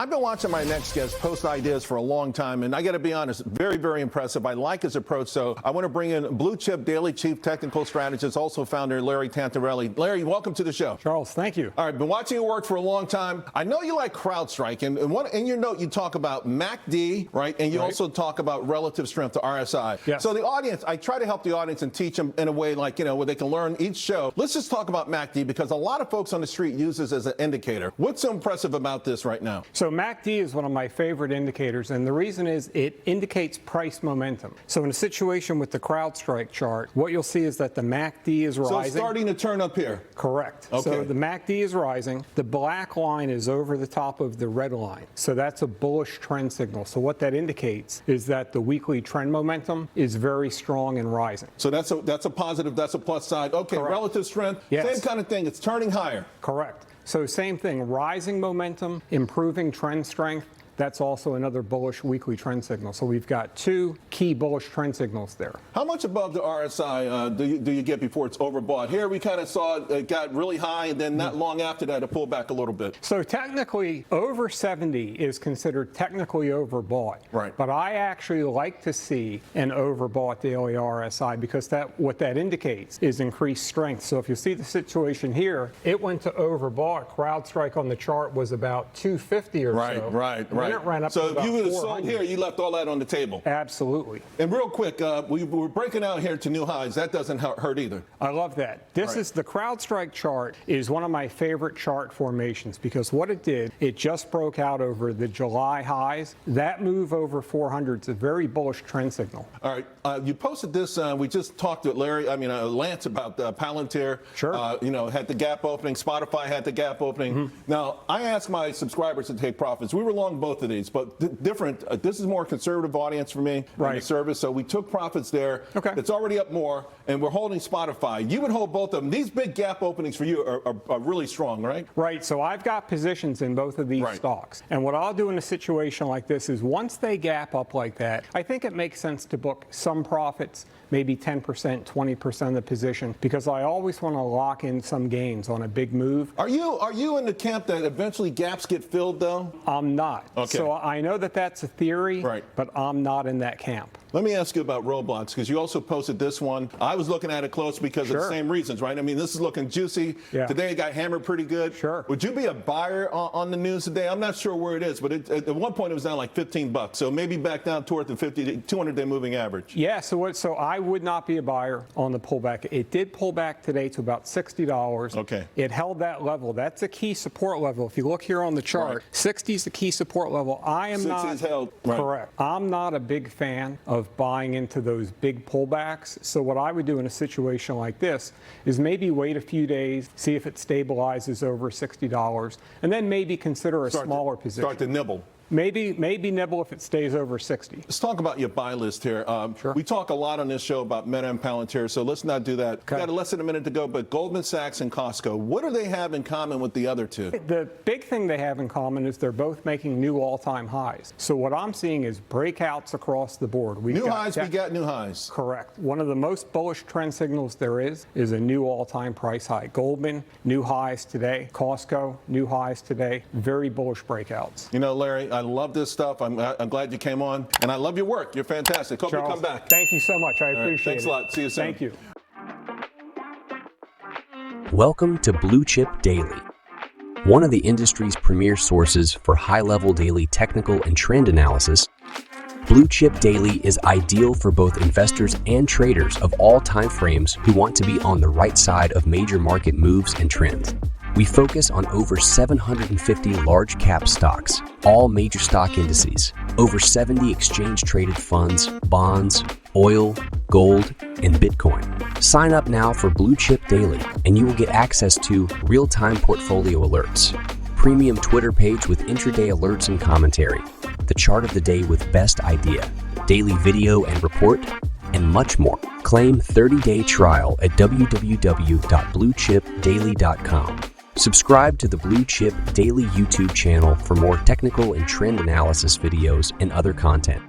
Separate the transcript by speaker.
Speaker 1: I've been watching my next guest post ideas for a long time, and I got to be honest, very, very impressive. I like his approach, so I want to bring in Blue Chip Daily Chief Technical Strategist, also founder Larry Tentarelli. Larry, welcome to the show.
Speaker 2: Charles, thank you.
Speaker 1: All right, been watching your work for a long time. I know you like CrowdStrike, and in your note you talk about MACD, right? And you also talk about relative strength to RSI.
Speaker 2: Yes.
Speaker 1: So the audience, I try to help the audience and teach them in a way like, where they can learn each show. Let's just talk about MACD because a lot of folks on the street use this as an indicator. What's so impressive about this right now?
Speaker 2: So MACD is one of my favorite indicators, and the reason is it indicates price momentum. So in a situation with the CrowdStrike chart, what you'll see is that the MACD is rising.
Speaker 1: So it's starting to turn up here.
Speaker 2: Correct.
Speaker 1: Okay.
Speaker 2: So the MACD is rising. The black line is over the top of the red line. So that's a bullish trend signal. So what that indicates is that the weekly trend momentum is very strong and rising.
Speaker 1: So that's a positive, that's a plus side. Okay,
Speaker 2: Correct.
Speaker 1: Relative strength,
Speaker 2: Yes.
Speaker 1: Same kind of thing, it's turning higher.
Speaker 2: Correct. So same thing, rising momentum, improving trend strength. That's also another bullish weekly trend signal. So we've got two key bullish trend signals there.
Speaker 1: How much above the RSI do you get before it's overbought? Here we kind of saw it got really high, and then not long after that, it pulled back a little bit.
Speaker 2: So technically, over 70 is considered technically overbought.
Speaker 1: Right.
Speaker 2: But I actually like to see an overbought daily RSI because what that indicates is increased strength. So if you see the situation here, it went to overbought. CrowdStrike on the chart was about 250 or so.
Speaker 1: Right.
Speaker 2: Then it ran up
Speaker 1: So
Speaker 2: to
Speaker 1: if
Speaker 2: about
Speaker 1: you would have
Speaker 2: 400.
Speaker 1: sold here, you left all that on the table.
Speaker 2: Absolutely.
Speaker 1: And real quick, we're breaking out here to new highs. That doesn't hurt either.
Speaker 2: I love that. This is the CrowdStrike chart is one of my favorite chart formations because what it did, it just broke out over the July highs. That move over 400 is a very bullish trend signal.
Speaker 1: All right, you posted this. We just talked to Lance about Palantir.
Speaker 2: Sure.
Speaker 1: Had the gap opening. Spotify had the gap opening. Now, I asked my subscribers to take profits. We were long both of these, but different. This is more conservative audience for me.
Speaker 2: Right.
Speaker 1: In the service, so we took profits there.
Speaker 2: Okay.
Speaker 1: It's already up more, and we're holding Spotify. You would hold both of them. These big gap openings for you are really strong, right?
Speaker 2: Right. So I've got positions in both of these stocks. And what I'll do in a situation like this is once they gap up like that, I think it makes sense to book some profits, maybe 10%, 20% of the position, because I always want to lock in some gains on a big move.
Speaker 1: Are you in the camp that eventually gaps get filled, though?
Speaker 2: I'm not.
Speaker 1: Okay.
Speaker 2: So I know that that's a theory,
Speaker 1: Right.
Speaker 2: but I'm not in that camp.
Speaker 1: Let me ask you about Roblox, because you also posted this one. I was looking at it close because of the same reasons, right? I mean, this is looking juicy.
Speaker 2: Yeah.
Speaker 1: Today it got hammered pretty good.
Speaker 2: Sure.
Speaker 1: Would you be a buyer on the news today? I'm not sure where it is, but at one point it was down like $15. So maybe back down toward the 200-day moving average.
Speaker 2: Yeah, so I would not be a buyer on the pullback. It did pull back today to about $60.
Speaker 1: Okay.
Speaker 2: It held that level. That's a key support level. If you look here on the chart, 60 is the key support level. I am
Speaker 1: 60
Speaker 2: not
Speaker 1: is held.
Speaker 2: correct. I'm not a big fan of buying into those big pullbacks. So what I would do in a situation like this is maybe wait a few days, see if it stabilizes over $60, and then maybe consider a smaller position.
Speaker 1: Start to nibble.
Speaker 2: Maybe nibble if it stays over 60.
Speaker 1: Let's talk about your buy list here.
Speaker 2: Sure.
Speaker 1: We talk a lot on this show about Meta and Palantir, so let's not do that.
Speaker 2: Okay.
Speaker 1: We've got less than a minute to go, but Goldman Sachs and Costco, what do they have in common with the other two?
Speaker 2: The big thing they have in common is they're both making new all-time highs. So what I'm seeing is breakouts across the board. We got
Speaker 1: new highs.
Speaker 2: Correct. One of the most bullish trend signals there is a new all-time price high. Goldman, new highs today. Costco, new highs today. Very bullish breakouts.
Speaker 1: Larry, I love this stuff. I'm glad you came on, and I love your work. You're fantastic. Hope
Speaker 2: Charles,
Speaker 1: you come back.
Speaker 2: Thank you so much. I appreciate it.
Speaker 1: Thanks a lot. See you soon.
Speaker 2: Thank you.
Speaker 3: Welcome to Blue Chip Daily, one of the industry's premier sources for high-level daily technical and trend analysis. Blue Chip Daily is ideal for both investors and traders of all time frames who want to be on the right side of major market moves and trends. We focus on over 750 large cap stocks, all major stock indices, over 70 exchange-traded funds, bonds, oil, gold, and Bitcoin. Sign up now for Blue Chip Daily, and you will get access to real-time portfolio alerts, premium Twitter page with intraday alerts and commentary, the chart of the day with best idea, daily video and report, and much more. Claim 30-day trial at www.bluechipdaily.com. Subscribe to the Blue Chip Daily YouTube channel for more technical and trend analysis videos and other content.